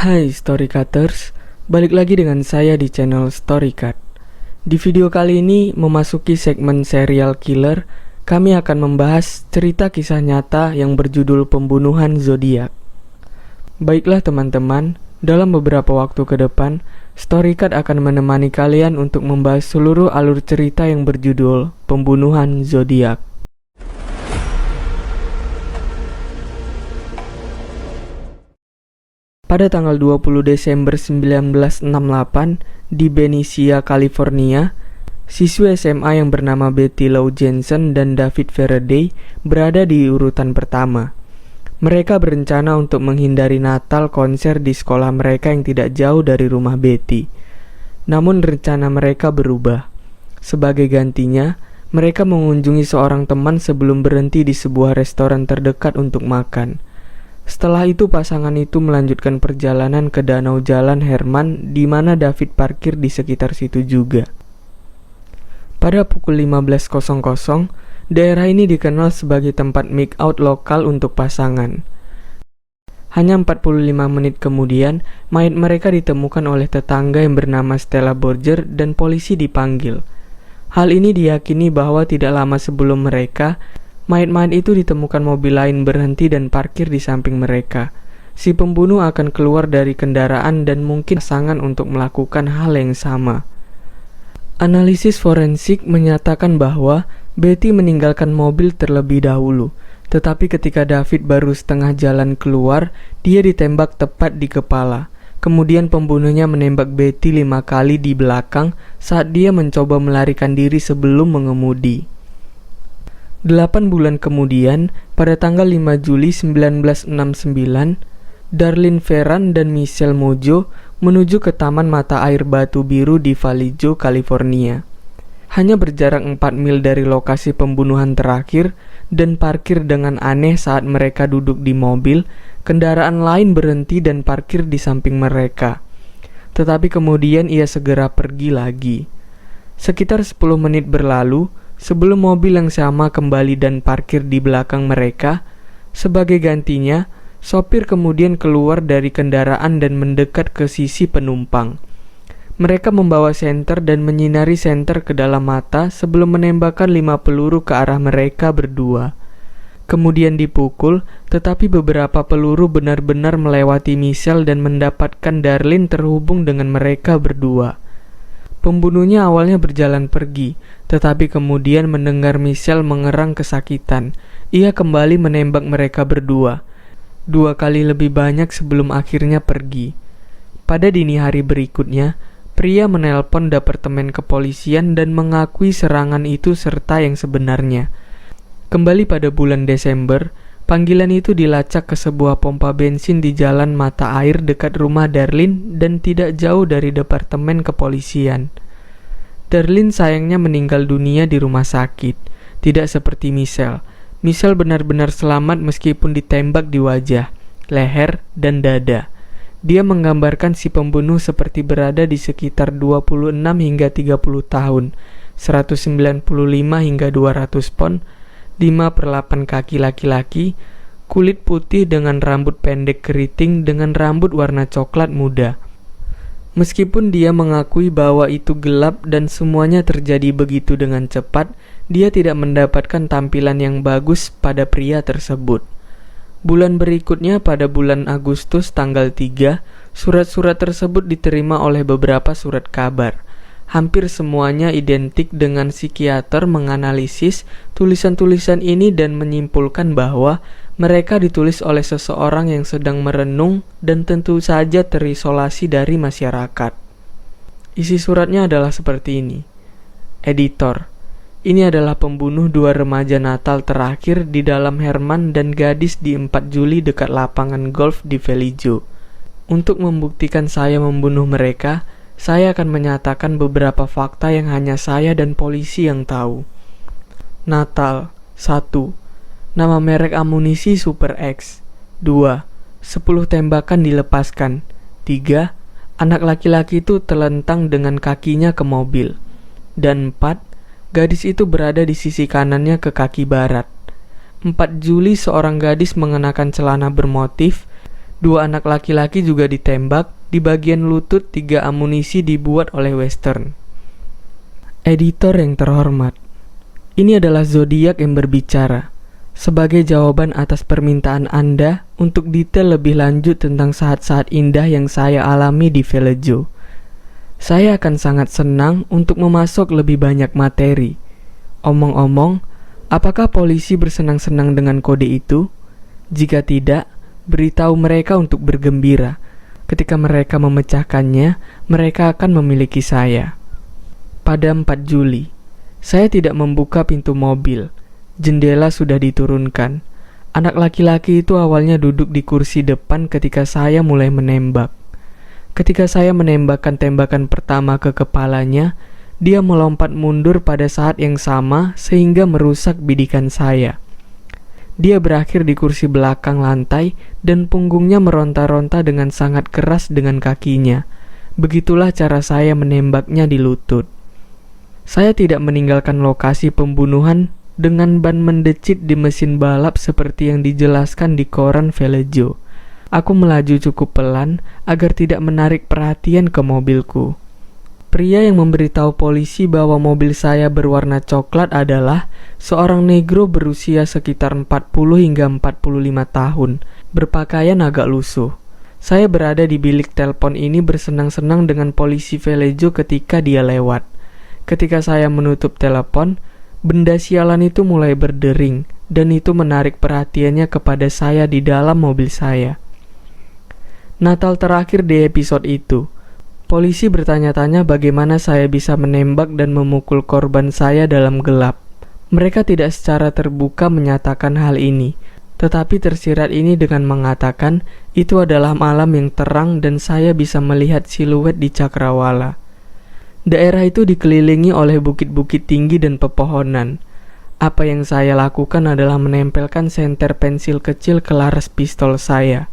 Hai Storycutters, balik lagi dengan saya di channel Storycut. Di video kali ini memasuki segmen serial killer, kami akan membahas cerita kisah nyata yang berjudul Pembunuhan Zodiac. Baiklah teman-teman, dalam beberapa waktu ke depan, Storycut akan menemani kalian untuk membahas seluruh alur cerita yang berjudul Pembunuhan Zodiac. Pada tanggal 20 Desember 1968 di Benicia, California, siswi SMA yang bernama Betty Lou Jensen dan David Faraday berada di urutan pertama. Mereka berencana untuk menghindari Natal konser di sekolah mereka yang tidak jauh dari rumah Betty. Namun rencana mereka berubah. Sebagai gantinya, mereka mengunjungi seorang teman sebelum berhenti di sebuah restoran terdekat untuk makan. Setelah itu pasangan itu melanjutkan perjalanan ke Danau Jalan Herman di mana David parkir di sekitar situ juga. Pada pukul 15.00, daerah ini dikenal sebagai tempat make out lokal untuk pasangan. Hanya 45 menit kemudian, mayat mereka ditemukan oleh tetangga yang bernama Stella Borger dan polisi dipanggil. Hal ini diyakini bahwa tidak lama sebelum mereka, mayat-mayat itu ditemukan mobil lain berhenti dan parkir di samping mereka. Si pembunuh akan keluar dari kendaraan dan mungkin pasangan untuk melakukan hal yang sama. Analisis forensik menyatakan bahwa Betty meninggalkan mobil terlebih dahulu, tetapi ketika David baru setengah jalan keluar, dia ditembak tepat di kepala. Kemudian pembunuhnya menembak Betty 5 kali di belakang saat dia mencoba melarikan diri sebelum mengemudi. 8 bulan kemudian, pada tanggal 5 Juli 1969, Darlene Ferran dan Michelle Mojo menuju ke Taman Mata Air Batu Biru di Vallejo, California. Hanya berjarak 4 mil dari lokasi pembunuhan terakhir dan parkir dengan aneh saat mereka duduk di mobil, kendaraan lain berhenti dan parkir di samping mereka. Tetapi kemudian ia segera pergi lagi. Sekitar 10 menit berlalu, sebelum mobil yang sama kembali dan parkir di belakang mereka, sebagai gantinya, sopir kemudian keluar dari kendaraan dan mendekat ke sisi penumpang. Mereka membawa senter dan menyinari senter ke dalam mata sebelum menembakkan 5 peluru ke arah mereka berdua. Kemudian dipukul, tetapi beberapa peluru benar-benar melewati Michelle dan mendapatkan Darlene terhubung dengan mereka berdua. Pembunuhnya awalnya berjalan pergi, tetapi kemudian mendengar Michelle mengerang kesakitan. Ia kembali menembak mereka berdua, 2 kali lebih banyak sebelum akhirnya pergi. Pada dini hari berikutnya, pria menelpon departemen kepolisian dan mengakui serangan itu serta yang sebenarnya. Kembali pada bulan Desember, panggilan itu dilacak ke sebuah pompa bensin di Jalan Mata Air dekat rumah Darlene dan tidak jauh dari departemen kepolisian. Darlene sayangnya meninggal dunia di rumah sakit, tidak seperti Michelle. Michelle benar-benar selamat meskipun ditembak di wajah, leher, dan dada. Dia menggambarkan si pembunuh seperti berada di sekitar 26 hingga 30 tahun, 195 hingga 200 pon, 5/8 kaki laki-laki, kulit putih dengan rambut pendek keriting dengan rambut warna coklat muda. Meskipun dia mengakui bahwa itu gelap dan semuanya terjadi begitu dengan cepat, dia tidak mendapatkan tampilan yang bagus pada pria tersebut. Bulan berikutnya pada bulan Agustus tanggal 3, surat-surat tersebut diterima oleh beberapa surat kabar. Hampir semuanya identik dengan psikiater menganalisis tulisan-tulisan ini dan menyimpulkan bahwa mereka ditulis oleh seseorang yang sedang merenung dan tentu saja terisolasi dari masyarakat. Isi suratnya adalah seperti ini. Editor, ini adalah pembunuh 2 remaja Natal terakhir di dalam Herman dan gadis di 4 Juli dekat lapangan golf di Vallejo. Untuk membuktikan saya membunuh mereka, saya akan menyatakan beberapa fakta yang hanya saya dan polisi yang tahu. Natal 1. Nama merek amunisi Super X. 2. 10 tembakan dilepaskan. 3. Anak laki-laki itu terlentang dengan kakinya ke mobil. Dan 4. Gadis itu berada di sisi kanannya ke kaki barat. 4 Juli seorang gadis mengenakan celana bermotif 2 anak laki-laki juga ditembak, di bagian lutut 3 amunisi dibuat oleh Western. Editor yang terhormat, ini adalah Zodiac yang berbicara. Sebagai jawaban atas permintaan Anda untuk detail lebih lanjut tentang saat-saat indah yang saya alami di Vellejo, saya akan sangat senang untuk memasok lebih banyak materi. Omong-omong, apakah polisi bersenang-senang dengan kode itu? Jika tidak, beritahu mereka untuk bergembira. Ketika mereka memecahkannya, mereka akan memiliki saya. Pada 4 Juli, saya tidak membuka pintu mobil. Jendela sudah diturunkan. Anak laki-laki itu awalnya duduk di kursi depan ketika saya mulai menembak. Ketika saya menembakkan tembakan pertama ke kepalanya, dia melompat mundur pada saat yang sama sehingga merusak bidikan saya. Dia berakhir di kursi belakang lantai dan punggungnya meronta-ronta dengan sangat keras dengan kakinya. Begitulah cara saya menembaknya di lutut. Saya tidak meninggalkan lokasi pembunuhan dengan ban mendecit di mesin balap seperti yang dijelaskan di koran Vellejo. Aku melaju cukup pelan agar tidak menarik perhatian ke mobilku. Pria yang memberitahu polisi bahwa mobil saya berwarna coklat adalah seorang negro berusia sekitar 40 hingga 45 tahun, berpakaian agak lusuh. Saya berada di bilik telepon ini bersenang-senang dengan polisi Vellejo ketika dia lewat. Ketika saya menutup telepon, benda sialan itu mulai berdering, dan itu menarik perhatiannya kepada saya di dalam mobil saya. Natal terakhir di episode itu, polisi bertanya-tanya bagaimana saya bisa menembak dan memukul korban saya dalam gelap. Mereka tidak secara terbuka menyatakan hal ini, tetapi tersirat ini dengan mengatakan itu adalah malam yang terang dan saya bisa melihat siluet di cakrawala. Daerah itu dikelilingi oleh bukit-bukit tinggi dan pepohonan. Apa yang saya lakukan adalah menempelkan senter pensil kecil ke laras pistol saya.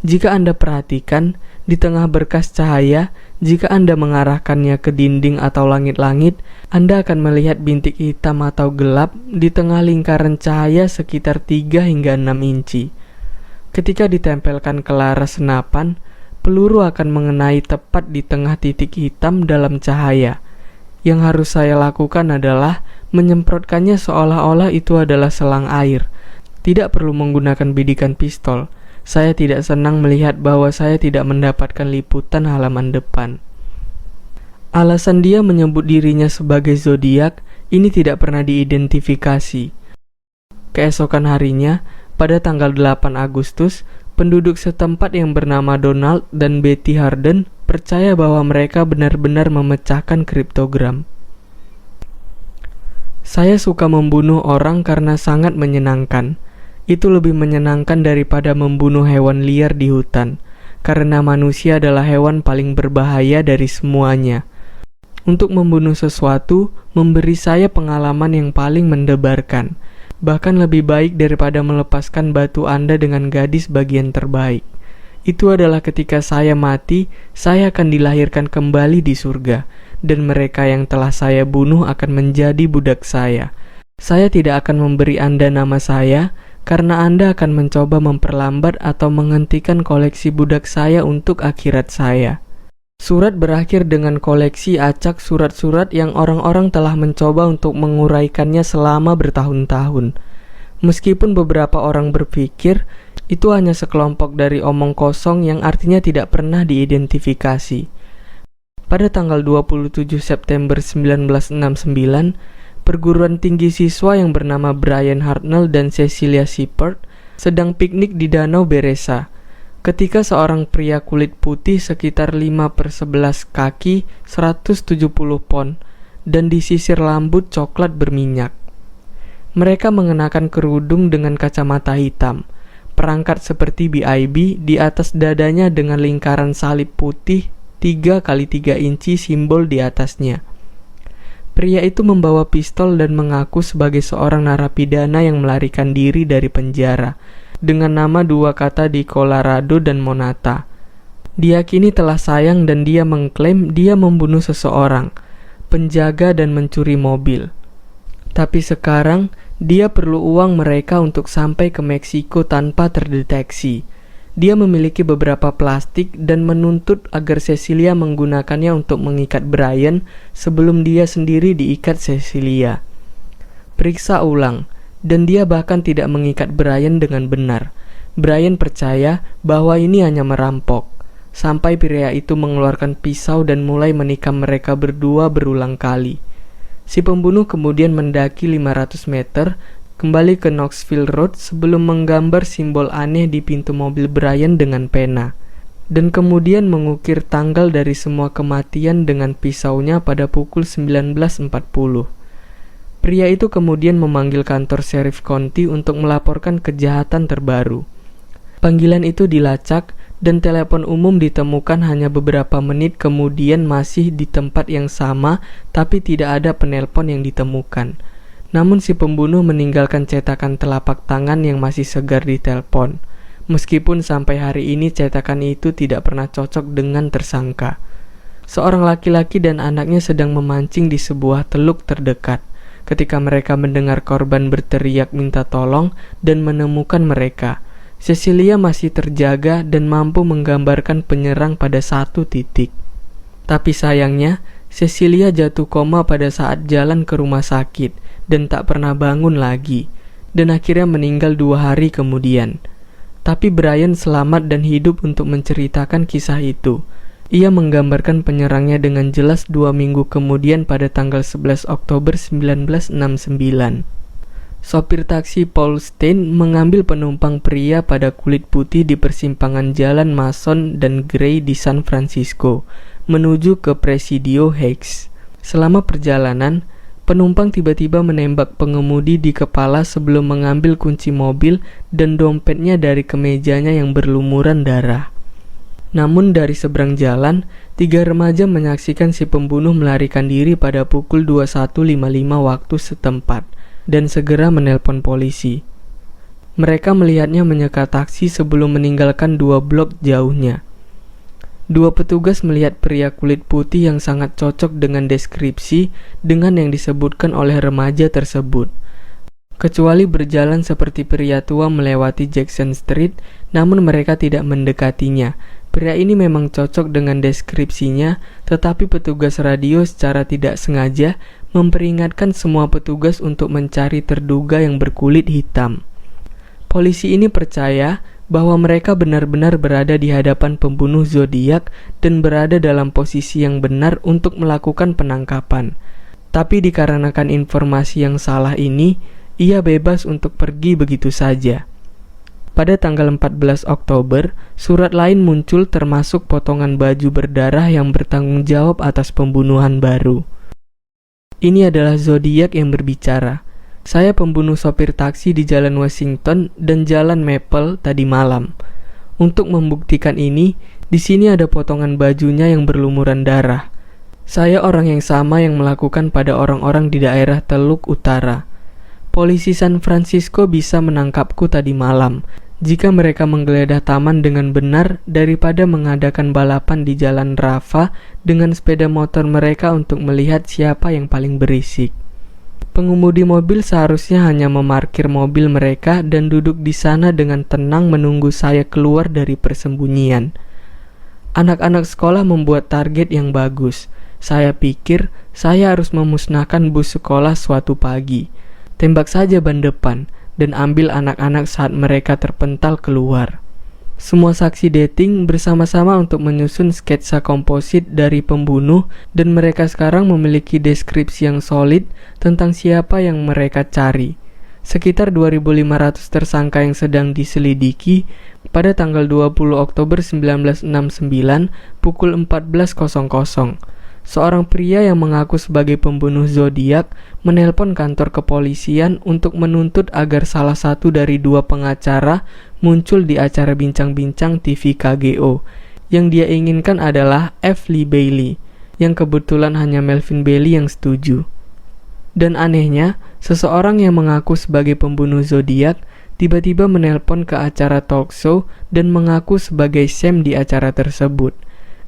Jika Anda perhatikan, di tengah berkas cahaya, jika Anda mengarahkannya ke dinding atau langit-langit, Anda akan melihat bintik hitam atau gelap di tengah lingkaran cahaya sekitar 3 hingga 6 inci. Ketika ditempelkan ke laras senapan, peluru akan mengenai tepat di tengah titik hitam dalam cahaya. Yang harus saya lakukan adalah menyemprotkannya seolah-olah itu adalah selang air. Tidak perlu menggunakan bidikan pistol. Saya tidak senang melihat bahwa saya tidak mendapatkan liputan halaman depan. Alasan dia menyebut dirinya sebagai Zodiac ini tidak pernah diidentifikasi. Keesokan harinya, pada tanggal 8 Agustus, penduduk setempat yang bernama Donald dan Betty Harden percaya bahwa mereka benar-benar memecahkan kriptogram. Saya suka membunuh orang karena sangat menyenangkan. Itu lebih menyenangkan daripada membunuh hewan liar di hutan, karena manusia adalah hewan paling berbahaya dari semuanya. Untuk membunuh sesuatu memberi saya pengalaman yang paling mendebarkan, bahkan lebih baik daripada melepaskan batu Anda dengan gadis bagian terbaik. Itu adalah ketika saya mati, saya akan dilahirkan kembali di surga, dan mereka yang telah saya bunuh akan menjadi budak saya. Saya tidak akan memberi Anda nama saya, karena Anda akan mencoba memperlambat atau menghentikan koleksi budak saya untuk akhirat saya. Surat berakhir dengan koleksi acak surat-surat yang orang-orang telah mencoba untuk menguraikannya selama bertahun-tahun. Meskipun beberapa orang berpikir itu hanya sekelompok dari omong kosong yang artinya tidak pernah diidentifikasi. Pada tanggal 27 September 1969, perguruan tinggi siswa yang bernama Brian Hartnell dan Cecilia Shepard sedang piknik di Danau Beresa, ketika seorang pria kulit putih sekitar 5/11 kaki 170 pon dan disisir rambut coklat berminyak. Mereka mengenakan kerudung dengan kacamata hitam, perangkat seperti BIB di atas dadanya dengan lingkaran salib putih 3x3 inci simbol di atasnya. Pria itu membawa pistol dan mengaku sebagai seorang narapidana yang melarikan diri dari penjara, dengan nama 2 kata di Colorado dan Monata. Diyakini telah sayang dan dia mengklaim dia membunuh seseorang, penjaga dan mencuri mobil. Tapi sekarang, dia perlu uang mereka untuk sampai ke Meksiko tanpa terdeteksi. Dia memiliki beberapa plastik dan menuntut agar Cecilia menggunakannya untuk mengikat Brian sebelum dia sendiri diikat Cecilia. Periksa ulang, dan dia bahkan tidak mengikat Brian dengan benar. Brian percaya bahwa ini hanya merampok, sampai pria itu mengeluarkan pisau dan mulai menikam mereka berdua berulang kali. Si pembunuh kemudian mendaki 500 meter, kembali ke Knoxville Road sebelum menggambar simbol aneh di pintu mobil Brian dengan pena, dan kemudian mengukir tanggal dari semua kematian dengan pisaunya pada pukul 19.40. Pria itu kemudian memanggil kantor Sheriff County untuk melaporkan kejahatan terbaru. Panggilan itu dilacak dan telepon umum ditemukan hanya beberapa menit kemudian masih di tempat yang sama, tapi tidak ada penelpon yang ditemukan. Namun si pembunuh meninggalkan cetakan telapak tangan yang masih segar di telepon. Meskipun sampai hari ini cetakan itu tidak pernah cocok dengan tersangka. Seorang laki-laki dan anaknya sedang memancing di sebuah teluk terdekat ketika mereka mendengar korban berteriak minta tolong dan menemukan mereka. Cecilia masih terjaga dan mampu menggambarkan penyerang pada satu titik. Tapi sayangnya, Cecilia jatuh koma pada saat jalan ke rumah sakit dan tak pernah bangun lagi, dan akhirnya meninggal 2 hari kemudian. Tapi Brian selamat dan hidup untuk menceritakan kisah itu. Ia menggambarkan penyerangnya dengan jelas 2 minggu kemudian pada tanggal 11 Oktober 1969. Sopir taksi Paul Stein mengambil penumpang pria pada kulit putih di persimpangan Jalan Mason dan Gray di San Francisco, menuju ke Presidio Heights. Selama perjalanan, penumpang tiba-tiba menembak pengemudi di kepala sebelum mengambil kunci mobil dan dompetnya dari kemejanya yang berlumuran darah. Namun dari seberang jalan, 3 remaja menyaksikan si pembunuh melarikan diri pada pukul 21.55 waktu setempat dan segera menelpon polisi. Mereka melihatnya menyeka taksi sebelum meninggalkan 2 blok jauhnya. 2 petugas melihat pria kulit putih yang sangat cocok dengan deskripsi dengan yang disebutkan oleh remaja tersebut. Kecuali berjalan seperti pria tua melewati Jackson Street, namun mereka tidak mendekatinya. Pria ini memang cocok dengan deskripsinya, tetapi petugas radio secara tidak sengaja memperingatkan semua petugas untuk mencari terduga yang berkulit hitam. Polisi ini percaya bahwa mereka benar-benar berada di hadapan pembunuh zodiak dan berada dalam posisi yang benar untuk melakukan penangkapan. Tapi dikarenakan informasi yang salah ini, ia bebas untuk pergi begitu saja. Pada tanggal 14 Oktober, surat lain muncul termasuk potongan baju berdarah yang bertanggung jawab atas pembunuhan baru. Ini adalah zodiak yang berbicara. Saya pembunuh sopir taksi di Jalan Washington dan Jalan Maple tadi malam. Untuk membuktikan ini, di sini ada potongan bajunya yang berlumuran darah. Saya orang yang sama yang melakukan pada orang-orang di daerah Teluk Utara. Polisi San Francisco bisa menangkapku tadi malam jika mereka menggeledah taman dengan benar daripada mengadakan balapan di Jalan Rafa dengan sepeda motor mereka untuk melihat siapa yang paling berisik. Pengemudi mobil seharusnya hanya memarkir mobil mereka dan duduk di sana dengan tenang menunggu saya keluar dari persembunyian. Anak-anak sekolah membuat target yang bagus. Saya pikir saya harus memusnahkan bus sekolah suatu pagi. Tembak saja ban depan dan ambil anak-anak saat mereka terpental keluar. Semua saksi dating bersama-sama untuk menyusun sketsa komposit dari pembunuh dan mereka sekarang memiliki deskripsi yang solid tentang siapa yang mereka cari. Sekitar 2.500 tersangka yang sedang diselidiki pada tanggal 20 Oktober 1969 pukul 14.00. Seorang pria yang mengaku sebagai pembunuh zodiak menelpon kantor kepolisian untuk menuntut agar salah satu dari 2 pengacara muncul di acara bincang-bincang TV KGO. Yang dia inginkan adalah F. Lee Bailey, yang kebetulan hanya Melvin Bailey yang setuju. Dan anehnya, seseorang yang mengaku sebagai pembunuh zodiak tiba-tiba menelpon ke acara talk show dan mengaku sebagai Sam di acara tersebut.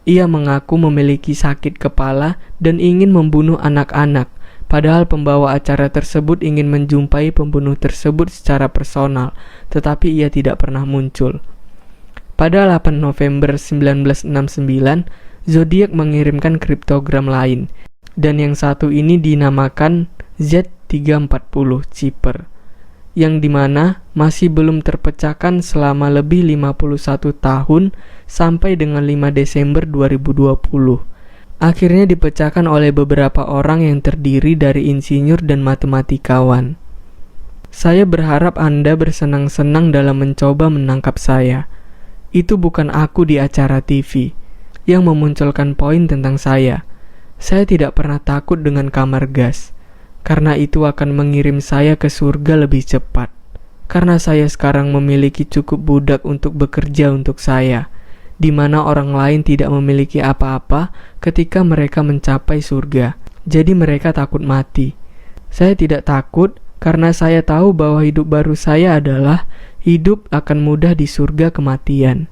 Ia mengaku memiliki sakit kepala dan ingin membunuh anak-anak, padahal pembawa acara tersebut ingin menjumpai pembunuh tersebut secara personal, tetapi ia tidak pernah muncul. Pada 8 November 1969, Zodiac mengirimkan kriptogram lain, dan yang satu ini dinamakan Z340 Cipher, yang dimana masih belum terpecahkan selama lebih 51 tahun sampai dengan 5 Desember 2020. Akhirnya dipecahkan oleh beberapa orang yang terdiri dari insinyur dan matematikawan. Saya berharap Anda bersenang-senang dalam mencoba menangkap saya. Itu bukan aku di acara TV yang memunculkan poin tentang saya. Saya tidak pernah takut dengan kamar gas, karena itu akan mengirim saya ke surga lebih cepat. Karena saya sekarang memiliki cukup budak untuk bekerja untuk saya, di mana orang lain tidak memiliki apa-apa ketika mereka mencapai surga. Jadi mereka takut mati. Saya tidak takut karena saya tahu bahwa hidup baru saya adalah hidup akan mudah di surga kematian.